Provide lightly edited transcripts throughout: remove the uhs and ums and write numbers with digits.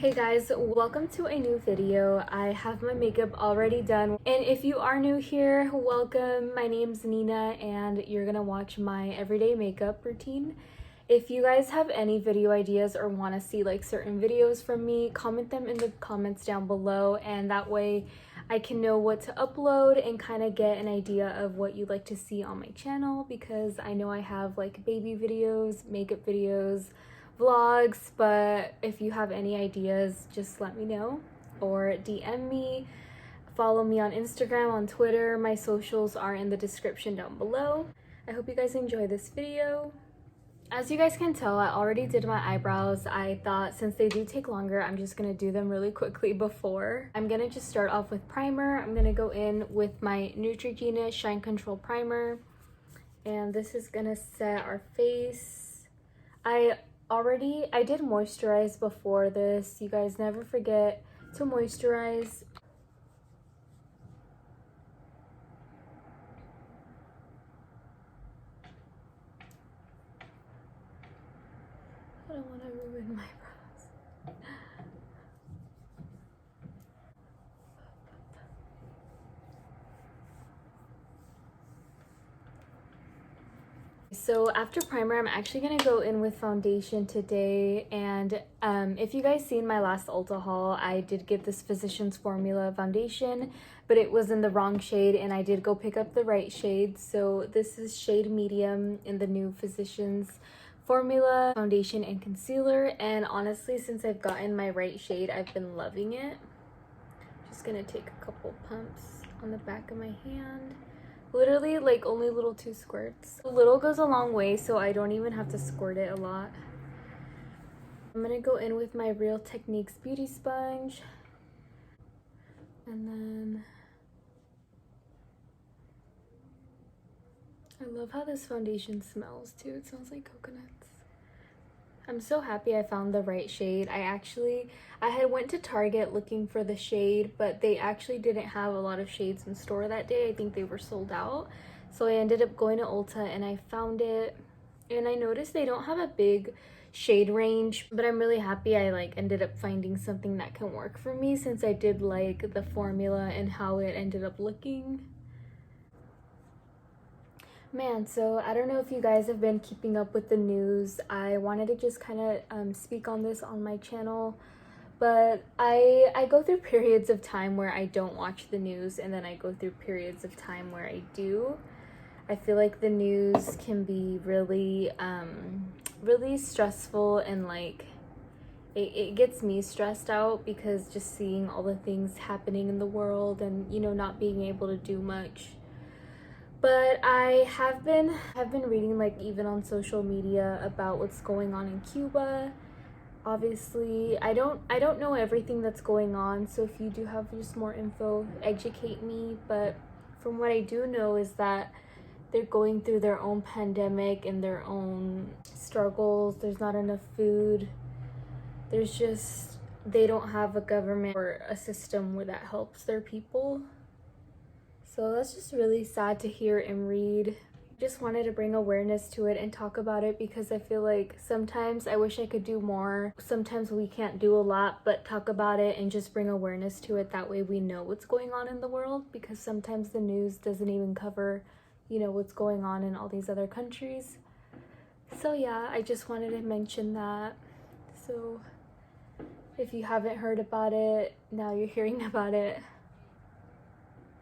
Hey guys, welcome to a new video. I have my makeup already done, and if you are new here, welcome. My name's Nina and you're gonna watch my everyday makeup routine. If you guys have any video ideas or want to see like certain videos from me, comment them in the comments down below, and that way I can know what to upload and kind of get an idea of what you'd like to see on my channel, because I know I have like baby videos, makeup videos, vlogs, but if you have any ideas, just let me know or DM me. Follow me on Instagram, on Twitter. My socials are in the description down below. I hope you guys enjoy this video. As you guys can tell, I already did my eyebrows. I thought since they do take longer, I'm just gonna do them really quickly before. I'm gonna just start off with primer. I'm gonna go in with my Neutrogena Shine Control Primer, and this is gonna set our face. I did moisturize before this. You guys never forget to moisturize. I don't want to ruin my brows. So after primer, I'm actually gonna go in with foundation today, and if you guys seen my last Ulta haul, I did get this Physicians Formula foundation, but it was in the wrong shade, and I did go pick up the right shade. So this is shade medium in the new Physicians Formula foundation and concealer, and honestly, since I've gotten my right shade, I've been loving it. Just gonna take a couple pumps on the back of my hand. Literally like only little 2 squirts. A little goes a long way, so I don't even have to squirt it a lot. I'm gonna go in with my Real Techniques beauty sponge, and then I love how this foundation smells too. It smells like coconuts. I'm so happy I found the right shade. I had went to Target looking for the shade, but they actually didn't have a lot of shades in store that day. I think they were sold out. So I ended up going to Ulta and I found it. And I noticed they don't have a big shade range, but I'm really happy I ended up finding something that can work for me, since I did like the formula and how it ended up looking. Man, so I don't know if you guys have been keeping up with the news. I wanted to just kind of speak on this on my channel, but I go through periods of time where I don't watch the news, and then I go through periods of time where I do. I feel like the news can be really really stressful, and it gets me stressed out, because just seeing all the things happening in the world and, you know, not being able to do much. But I have been reading, like, even on social media about what's going on in Cuba. Obviously, I don't know everything that's going on, so if you do have just more info, educate me. But from what I do know is that they're going through their own pandemic and their own struggles. There's not enough food. They don't have a government or a system where that helps their people. So that's just really sad to hear and read. Just wanted to bring awareness to it and talk about it, because I feel like sometimes I wish I could do more. Sometimes we can't do a lot, but talk about it and just bring awareness to it. That way we know what's going on in the world, because sometimes the news doesn't even cover, you know, what's going on in all these other countries. So yeah, I just wanted to mention that. So if you haven't heard about it, now you're hearing about it.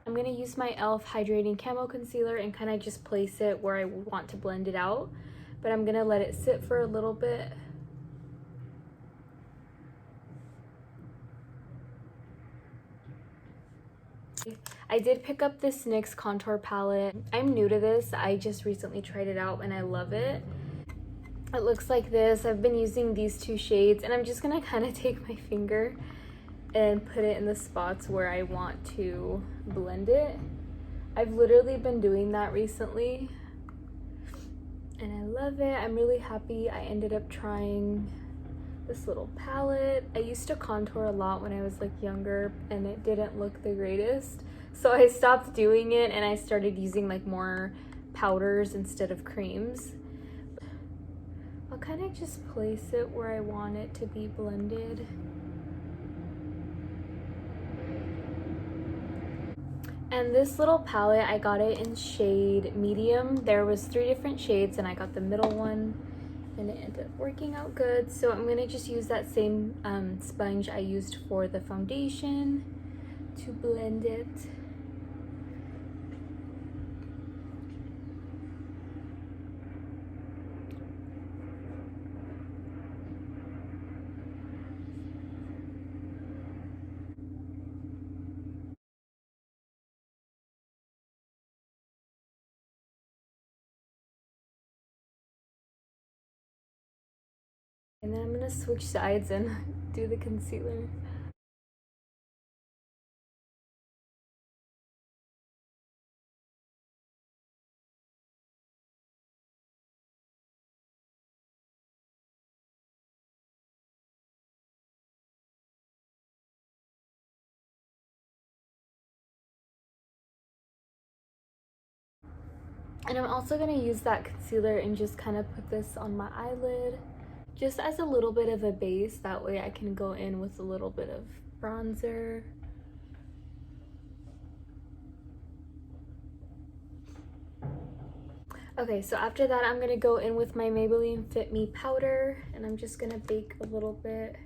I'm going to use my e.l.f. Hydrating Camo Concealer and kind of just place it where I want to blend it out. But I'm going to let it sit for a little bit. I did pick up this NYX contour palette. I'm new to this. I just recently tried it out and I love it. It looks like this. I've been using these 2 shades, and I'm just going to kind of take my finger and put it in the spots where I want to blend it. I've literally been doing that recently and I love it. I'm really happy I ended up trying this little palette. I used to contour a lot when I was like younger, and it didn't look the greatest, so I stopped doing it and I started using like more powders instead of creams. I'll kind of just place it where I want it to be blended. And this little palette, I got it in shade medium. There was 3 different shades and I got the middle one and it ended up working out good. So I'm gonna just use that same sponge I used for the foundation to blend it. And then I'm gonna switch sides and do the concealer. And I'm also gonna use that concealer and just kind of put this on my eyelid, just as a little bit of a base. That way I can go in with a little bit of bronzer. Okay, so after that, I'm gonna go in with my Maybelline Fit Me powder, and I'm just gonna bake a little bit.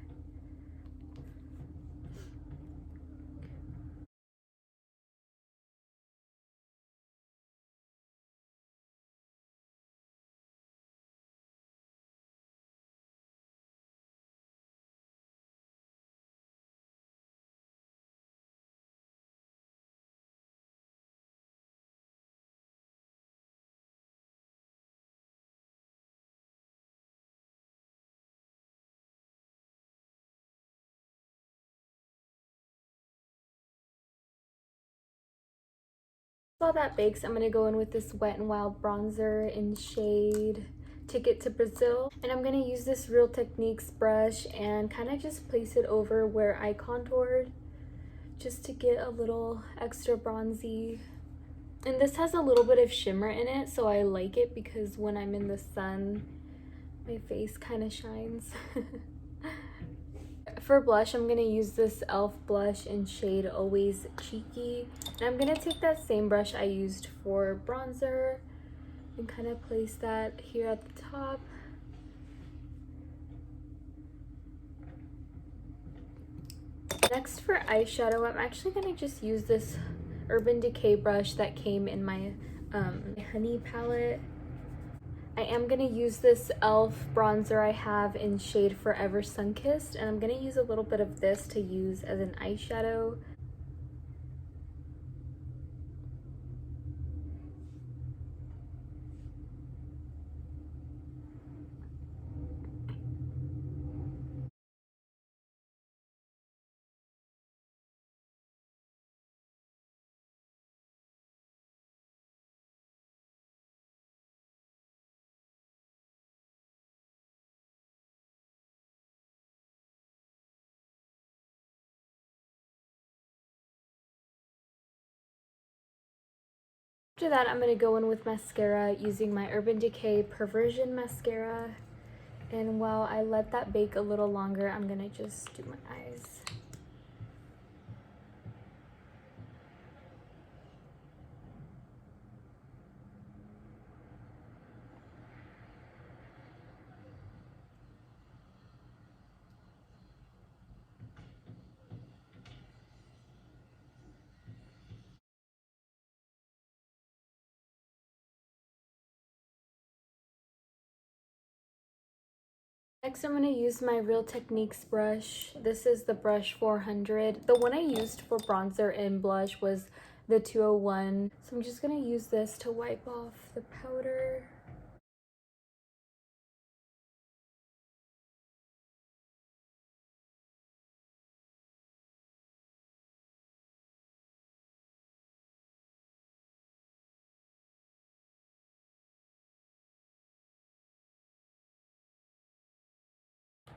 While that bakes, I'm gonna go in with this Wet n Wild bronzer in shade Ticket to Brazil, and I'm gonna use this Real Techniques brush and kind of just place it over where I contoured, just to get a little extra bronzy. And this has a little bit of shimmer in it, so I like it because when I'm in the sun, my face kind of shines. For blush, I'm gonna use this e.l.f. blush in shade Always Cheeky. And I'm gonna take that same brush I used for bronzer and kind of place that here at the top. Next for eyeshadow, I'm actually gonna just use this Urban Decay brush that came in my Honey palette. I am gonna use this e.l.f. bronzer I have in shade Forever Sunkissed, and I'm gonna use a little bit of this to use as an eyeshadow. After that, I'm going to go in with mascara using my Urban Decay Perversion mascara. And while I let that bake a little longer, I'm going to just do my eyes. Next, I'm going to use my Real Techniques brush. This is the brush 400. The one I used for bronzer and blush was the 201. So I'm just going to use this to wipe off the powder.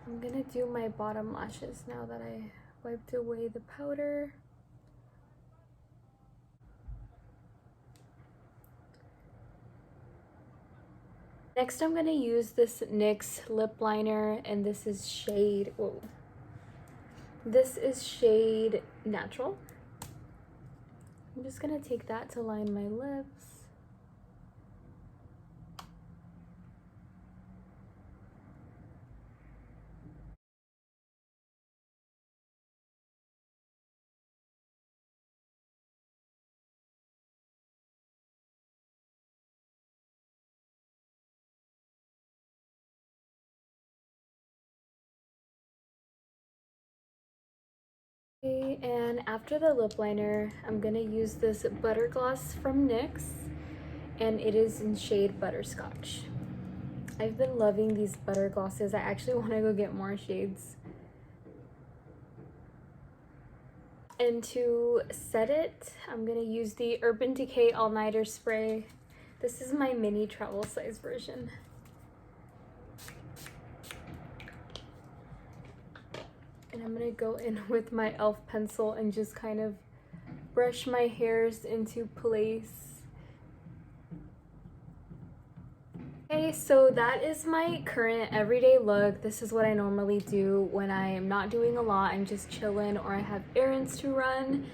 I'm going to do my bottom lashes now that I wiped away the powder. Next, I'm going to use this NYX lip liner, and this is shade, whoa. This is shade Natural. I'm just gonna take that to line my lips. Okay, and after the lip liner, I'm gonna use this butter gloss from NYX, and it is in shade Butterscotch. I've been loving these butter glosses. I actually want to go get more shades. And to set it, I'm gonna use the Urban Decay All Nighter Spray. This is my mini travel size version. And I'm gonna go in with my e.l.f. pencil and just kind of brush my hairs into place. Okay, so that is my current everyday look. This is what I normally do when I am not doing a lot. I'm just chilling or I have errands to run.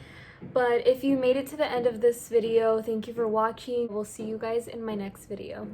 But if you made it to the end of this video, thank you for watching. We'll see you guys in my next video.